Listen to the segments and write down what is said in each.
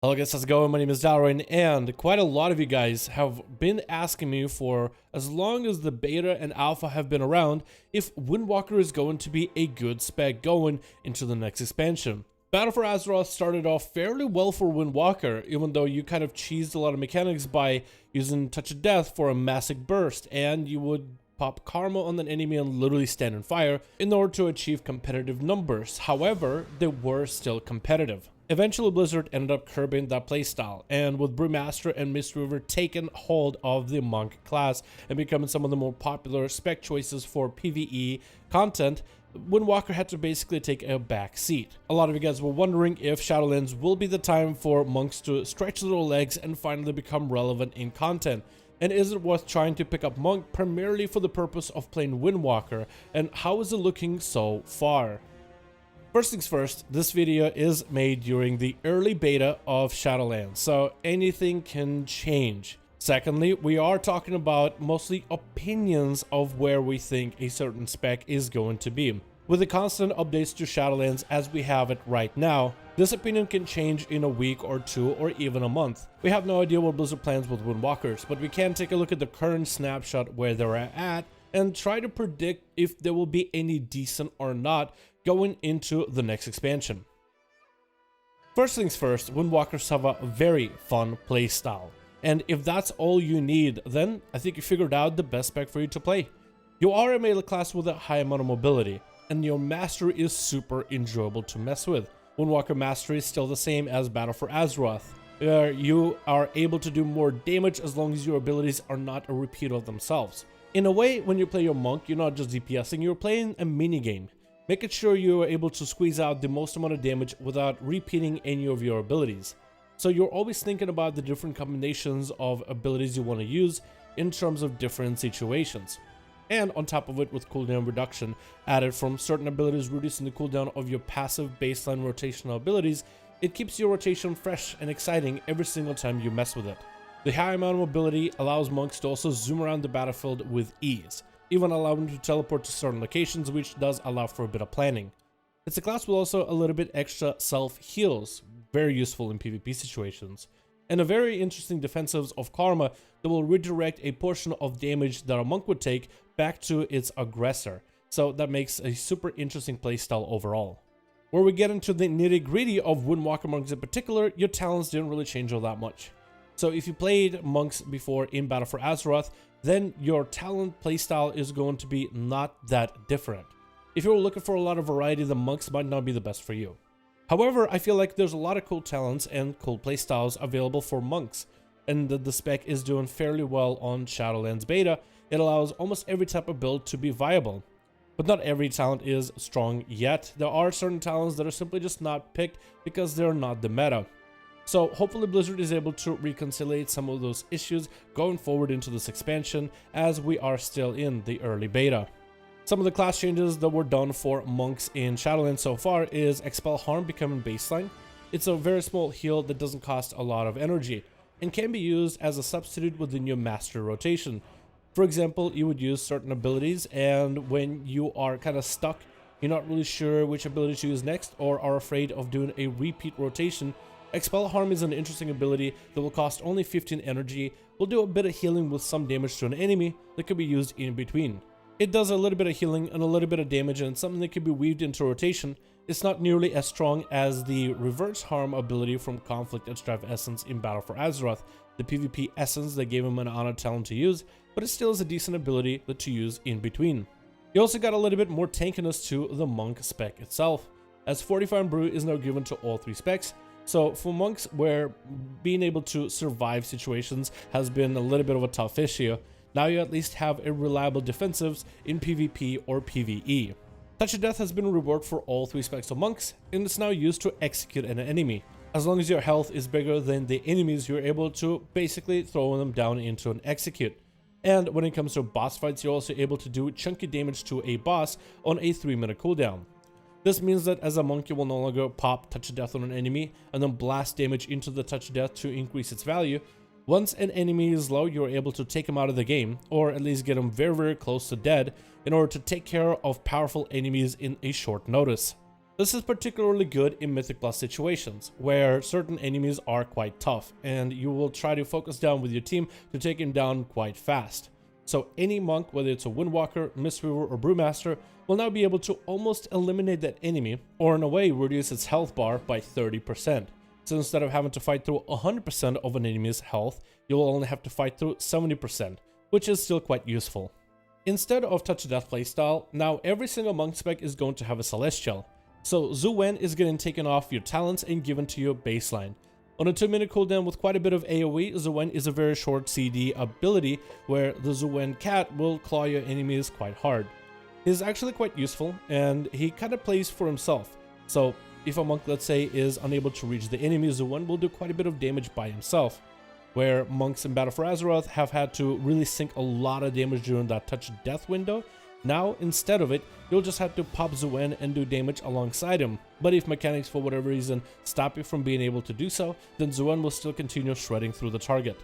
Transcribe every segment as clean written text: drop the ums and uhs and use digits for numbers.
Hello guys, how's it going? My name is Dalaran, and quite a lot of you guys have been asking me for, as long as the beta and alpha have been around, if Windwalker is going to be a good spec going into the next expansion. Battle for Azeroth started off fairly well for Windwalker, even though you kind of cheesed a lot of mechanics by using Touch of Death for a massive burst, and you would pop Karma on an enemy and literally stand in fire in order to achieve competitive numbers. However, they were still competitive. Eventually, Blizzard ended up curbing that playstyle, and with Brewmaster and Mistweavers taking hold of the Monk class and becoming some of the more popular spec choices for PvE content, Windwalker had to basically take a back seat. A lot of you guys were wondering if Shadowlands will be the time for monks to stretch their legs and finally become relevant in content. And is it worth trying to pick up Monk primarily for the purpose of playing Windwalker, and how is it looking so far? First things first, this video is made during the early beta of Shadowlands, so anything can change. Secondly, we are talking about mostly opinions of where we think a certain spec is going to be. With the constant updates to Shadowlands as we have it right now, this opinion can change in a week or two or even a month. We have no idea what Blizzard plans with Windwalkers, but we can take a look at the current snapshot where they're at and try to predict if there will be any decent or not going into the next expansion. First things first, Windwalkers have a very fun playstyle, and if that's all you need, then I think you figured out the best spec for you to play. You are a melee class with a high amount of mobility, and your mastery is super enjoyable to mess with. Windwalker mastery is still the same as Battle for Azeroth, where you are able to do more damage as long as your abilities are not a repeat of themselves. In a way, when you play your monk, you're not just DPSing, you're playing a minigame, making sure you are able to squeeze out the most amount of damage without repeating any of your abilities. So you're always thinking about the different combinations of abilities you want to use in terms of different situations. And on top of it, with cooldown reduction added from certain abilities reducing the cooldown of your passive baseline rotational abilities, it keeps your rotation fresh and exciting every single time you mess with it. The high amount of mobility allows monks to also zoom around the battlefield with ease, even allowing them to teleport to certain locations, which does allow for a bit of planning. It's a class with also a little bit extra self-heals, very useful in PvP situations, and a very interesting defensives of Karma that will redirect a portion of damage that a monk would take back to its aggressor, so that makes a super interesting playstyle overall. Where we get into the nitty-gritty of Windwalker monks in particular, your talents didn't really change all that much. So if you played monks before in Battle for Azeroth, then your talent playstyle is going to be not that different. If you're looking for a lot of variety, the monks might not be the best for you. However, I feel like there's a lot of cool talents and cool playstyles available for monks, and the spec is doing fairly well on Shadowlands beta. It allows almost every type of build to be viable, but not every talent is strong yet. There are certain talents that are simply just not picked because they're not the meta. So hopefully Blizzard is able to reconcile some of those issues going forward into this expansion, as we are still in the early beta. Some of the class changes that were done for monks in Shadowlands so far is Expel Harm becoming baseline. It's a very small heal that doesn't cost a lot of energy and can be used as a substitute within your master rotation. For example, you would use certain abilities, and when you are kind of stuck, you're not really sure which ability to use next or are afraid of doing a repeat rotation, Expel Harm is an interesting ability that will cost only 15 energy, will do a bit of healing with some damage to an enemy that could be used in between. It does a little bit of healing and a little bit of damage, and something that can be weaved into rotation. It's not nearly as strong as the Reverse Harm ability from Conflict and Strife Essence in Battle for Azeroth, the PvP essence that gave him an honor talent to use, but it still is a decent ability to use in between. You also got a little bit more tankiness to the monk spec itself, as Fortify and Brew is now given to all three specs. So for monks where being able to survive situations has been a little bit of a tough issue, now you at least have a reliable defensives in PvP or PvE. Touch of Death has been a reward for all three specs of monks, and it's now used to execute an enemy. As long as your health is bigger than the enemies, you're able to basically throw them down into an execute. And when it comes to boss fights, you're also able to do chunky damage to a boss on a 3-minute cooldown. This means that as a monk, you will no longer pop Touch of Death on an enemy and then blast damage into the Touch of Death to increase its value. Once an enemy is low, you're able to take him out of the game, or at least get him very, very close to dead in order to take care of powerful enemies in a short notice. This is particularly good in Mythic Plus situations, where certain enemies are quite tough, and you will try to focus down with your team to take him down quite fast. So any monk, whether it's a Windwalker, Mistweaver, or Brewmaster, will now be able to almost eliminate that enemy, or in a way reduce its health bar by 30%. So instead of having to fight through 100% of an enemy's health, you will only have to fight through 70%, which is still quite useful. Instead of Touch of Death playstyle, now every single monk spec is going to have a Celestial. So Zuwen is getting taken off your talents and given to your baseline. On a 2-minute cooldown with quite a bit of AoE, Zuwen is a very short CD ability where the Zuwen cat will claw your enemies quite hard. He's actually quite useful, and he kind of plays for himself. So if a monk, let's say, is unable to reach the enemy, Zuwen will do quite a bit of damage by himself, where monks in Battle for Azeroth have had to really sink a lot of damage during that Touch of Death window. Now, instead of it, you'll just have to pop Zuwen and do damage alongside him. But if mechanics for whatever reason stop you from being able to do so, then Zuwen will still continue shredding through the target.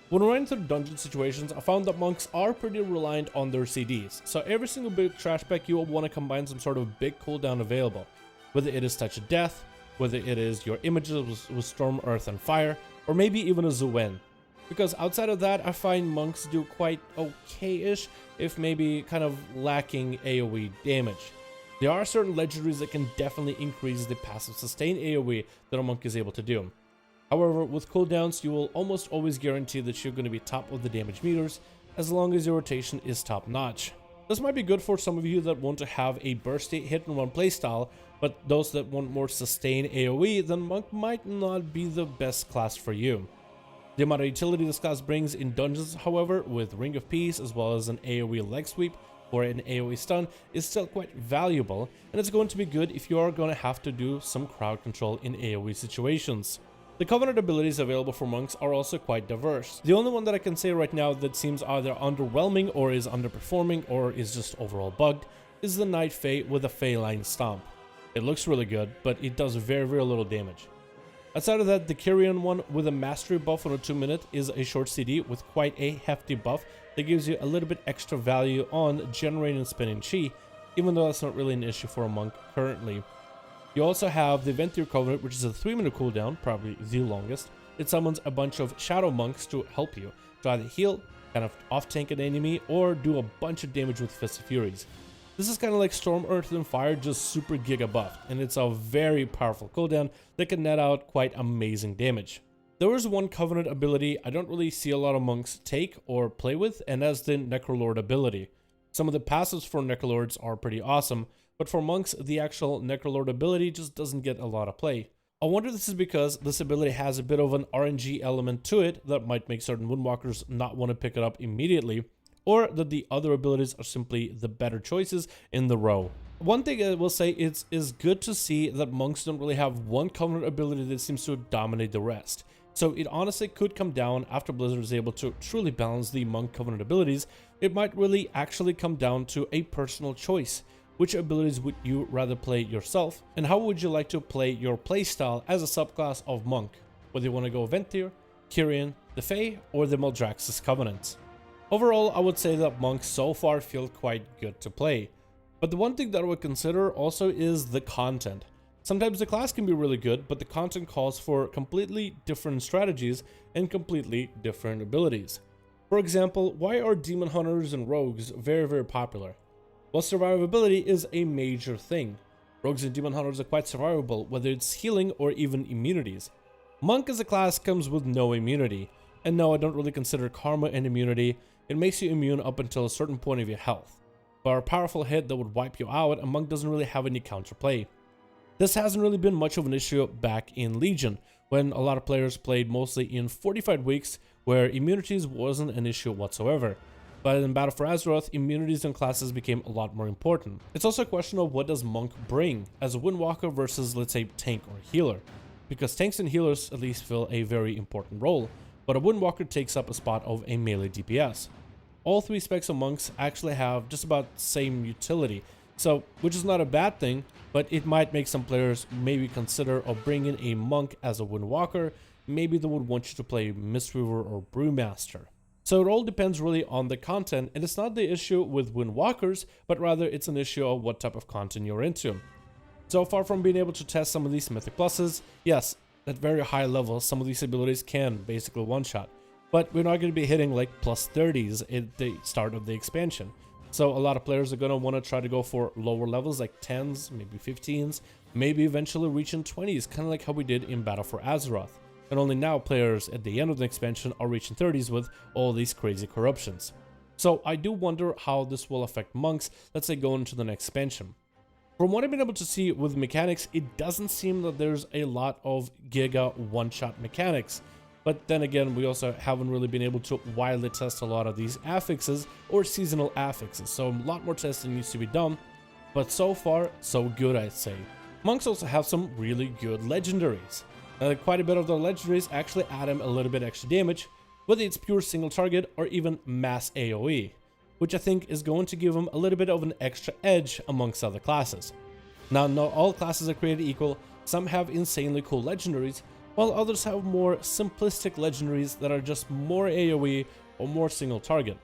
When running through dungeon situations, I found that monks are pretty reliant on their CDs, so every single big trash pack you will want to combine some sort of big cooldown available. Whether it is Touch of Death, whether it is your images with Storm, Earth, and Fire, or maybe even a Zuwen. Because outside of that, I find monks do quite okay-ish, if maybe kind of lacking AoE damage. There are certain legendaries that can definitely increase the passive sustain AoE that a monk is able to do. However, with cooldowns, you will almost always guarantee that you're going to be top of the damage meters, as long as your rotation is top-notch. This might be good for some of you that want to have a bursty hit-and-run playstyle, but those that want more sustained AoE, then monk might not be the best class for you. The amount of utility this class brings in dungeons, however, with Ring of Peace as well as an AoE leg sweep or an AoE stun, is still quite valuable, and it's going to be good if you are going to have to do some crowd control in AoE situations. The Covenant abilities available for monks are also quite diverse. The only one that I can say right now that seems either underwhelming or is underperforming or is just overall bugged is the Night Fae with a Faeline Stomp. It looks really good, but it does very little damage. Outside of that, the Kyrian one with a mastery buff on a 2-minute is a short CD with quite a hefty buff that gives you a little bit extra value on generating and spinning chi, even though that's not really an issue for a monk currently. You also have the Venthyr Covenant, which is a 3-minute cooldown, probably the longest. It summons a bunch of shadow monks to help you, to either heal, kind of off-tank an enemy, or do a bunch of damage with Fist of Furies. This is kind of like Storm, Earth, and Fire, just super giga buffed, and it's a very powerful cooldown that can net out quite amazing damage. There is one Covenant ability I don't really see a lot of monks take or play with, and that's the Necrolord ability. Some of the passives for Necrolords are pretty awesome, but for monks, the actual Necrolord ability just doesn't get a lot of play. I wonder if this is because this ability has a bit of an RNG element to it that might make certain Windwalkers not want to pick it up immediately, or that the other abilities are simply the better choices in the row. One thing I will say is good to see that monks don't really have one Covenant ability that seems to dominate the rest. So it honestly could come down, after Blizzard is able to truly balance the monk Covenant abilities, it might really actually come down to a personal choice. Which abilities would you rather play yourself, and how would you like to play your playstyle as a subclass of monk? Whether you want to go Venthyr, Kyrian, the Fae, or the Maldraxxus Covenant. Overall, I would say that monks so far feel quite good to play. But the one thing that I would consider also is the content. Sometimes the class can be really good, but the content calls for completely different strategies and completely different abilities. For example, why are Demon Hunters and Rogues very popular? Well, survivability is a major thing. Rogues and Demon Hunters are quite survivable, whether it's healing or even immunities. Monk as a class comes with no immunity. And no, I don't really consider Karma an immunity. It makes you immune up until a certain point of your health. But a powerful hit that would wipe you out, a monk doesn't really have any counterplay. This hasn't really been much of an issue back in Legion, when a lot of players played mostly in fortified weeks where immunities wasn't an issue whatsoever. But in Battle for Azeroth, immunities and classes became a lot more important. It's also a question of what does monk bring as a Windwalker versus, let's say, tank or healer. Because tanks and healers at least fill a very important role, but a Windwalker takes up a spot of a melee DPS. All three specs of monks actually have just about the same utility, so which is not a bad thing, but it might make some players maybe consider of bringing a monk as a Windwalker. Maybe they would want you to play Mistweaver or Brewmaster. So it all depends really on the content, and it's not the issue with Windwalkers, but rather it's an issue of what type of content you're into. So far from being able to test some of these mythic pluses, yes, at very high levels, some of these abilities can basically one-shot. But we're not going to be hitting like plus 30s at the start of the expansion. So a lot of players are going to want to try to go for lower levels like 10s, maybe 15s, maybe eventually reaching 20s, kind of like how we did in Battle for Azeroth. And only now players at the end of the expansion are reaching 30s with all these crazy corruptions. So I do wonder how this will affect monks, let's say going into the next expansion. From what I've been able to see with mechanics, it doesn't seem that there's a lot of giga one-shot mechanics. But then again, we also haven't really been able to widely test a lot of these affixes or seasonal affixes, so a lot more testing needs to be done. But so far, so good, I'd say. Monks also have some really good legendaries. Quite a bit of the legendaries actually add them a little bit extra damage, whether it's pure single target or even mass AoE, which I think is going to give them a little bit of an extra edge amongst other classes. Now, not all classes are created equal. Some have insanely cool legendaries, while others have more simplistic legendaries that are just more AoE or more single target.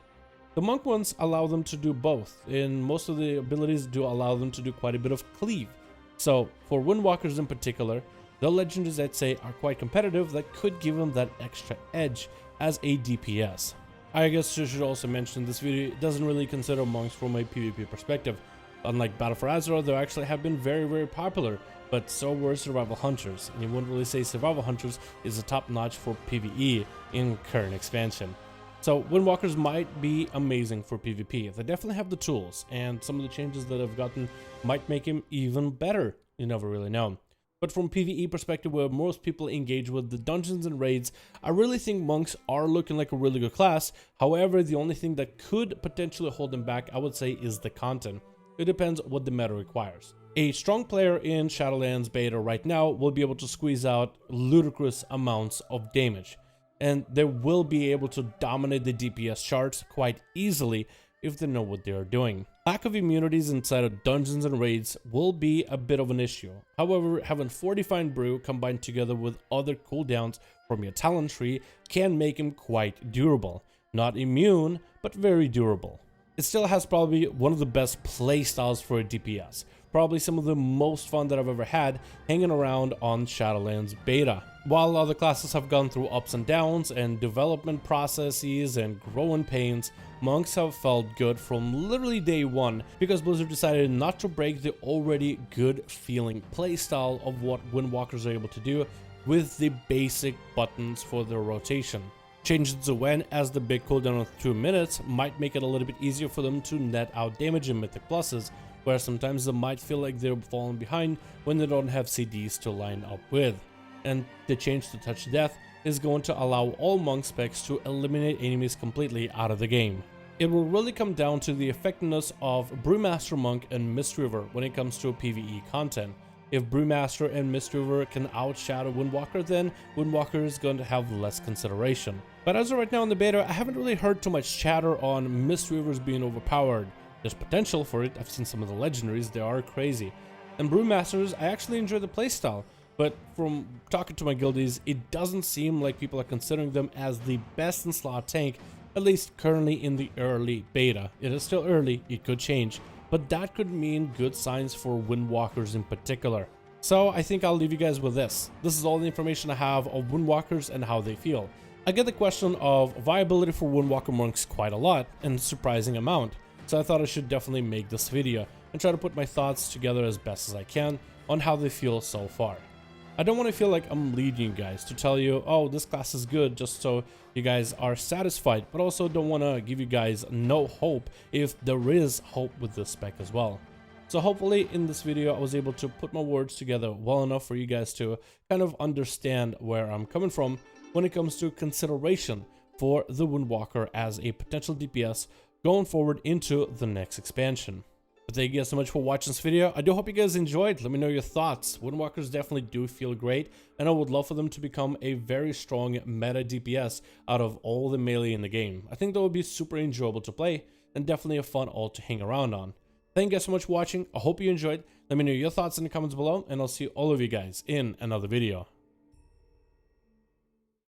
The monk ones allow them to do both, and most of the abilities do allow them to do quite a bit of cleave. So for Windwalkers in particular, the legendaries I'd say are quite competitive that could give them that extra edge as a DPS. I guess I should also mention this video doesn't really consider monks from a PvP perspective. Unlike Battle for Azeroth, they actually have been very popular, but so were Survival Hunters, and you wouldn't really say Survival Hunters is a top notch for PvE in current expansion. So Windwalkers might be amazing for PvP. They definitely have the tools, and some of the changes that I've gotten might make him even better. You never really know. But from PvE perspective, where most people engage with the dungeons and raids, I really think monks are looking like a really good class. However, the only thing that could potentially hold them back, I would say, is the content. It depends what the meta requires. A strong player in Shadowlands beta right now will be able to squeeze out ludicrous amounts of damage, and they will be able to dominate the DPS charts quite easily if they know what they are doing. Lack of immunities inside of dungeons and raids will be a bit of an issue. However, having Fortified Brew combined together with other cooldowns from your talent tree can make him quite durable. Not immune, but very durable. It still has probably one of the best playstyles for a DPS. Probably some of the most fun that I've ever had hanging around on Shadowlands beta. While other classes have gone through ups and downs and development processes and growing pains, monks have felt good from literally day one because Blizzard decided not to break the already good feeling playstyle of what Windwalkers are able to do with the basic buttons for their rotation. Changing to when as the big cooldown of 2 minutes might make it a little bit easier for them to net out damage in mythic pluses, where sometimes they might feel like they're falling behind when they don't have CDs to line up with. And the change to touch death is going to allow all monk specs to eliminate enemies completely out of the game. It will really come down to the effectiveness of Brewmaster Monk and Mistweaver when it comes to PvE content. If Brewmaster and Mistweaver can outshadow Windwalker, then Windwalker is going to have less consideration. But as of right now in the beta, I haven't really heard too much chatter on Mistweavers being overpowered. There's potential for it. I've seen some of the legendaries, they are crazy. And Brewmasters, I actually enjoy the playstyle, but from talking to my guildies, it doesn't seem like people are considering them as the best in slot tank, at least currently in the early beta. It is still early, it could change, but that could mean good signs for Windwalkers in particular. So I think I'll leave you guys with this. This is all the information I have of Windwalkers and how they feel. I get the question of viability for Windwalker monks quite a lot, and a surprising amount. So I thought I should definitely make this video and try to put my thoughts together as best as I can on how they feel so far. I don't want to feel like I'm leading you guys to tell you, oh, this class is good just so you guys are satisfied, but also don't want to give you guys no hope if there is hope with this spec as well. So hopefully in this video I was able to put my words together well enough for you guys to kind of understand where I'm coming from when it comes to consideration for the Windwalker as a potential DPS going forward into the next expansion. But thank you guys so much for watching this video. I do hope you guys enjoyed. Let me know your thoughts. Windwalkers definitely do feel great, and I would love for them to become a very strong meta DPS out of all the melee in the game. I think that would be super enjoyable to play, and definitely a fun alt to hang around on. Thank you guys so much for watching. I hope you enjoyed. Let me know your thoughts in the comments below, and I'll see all of you guys in another video.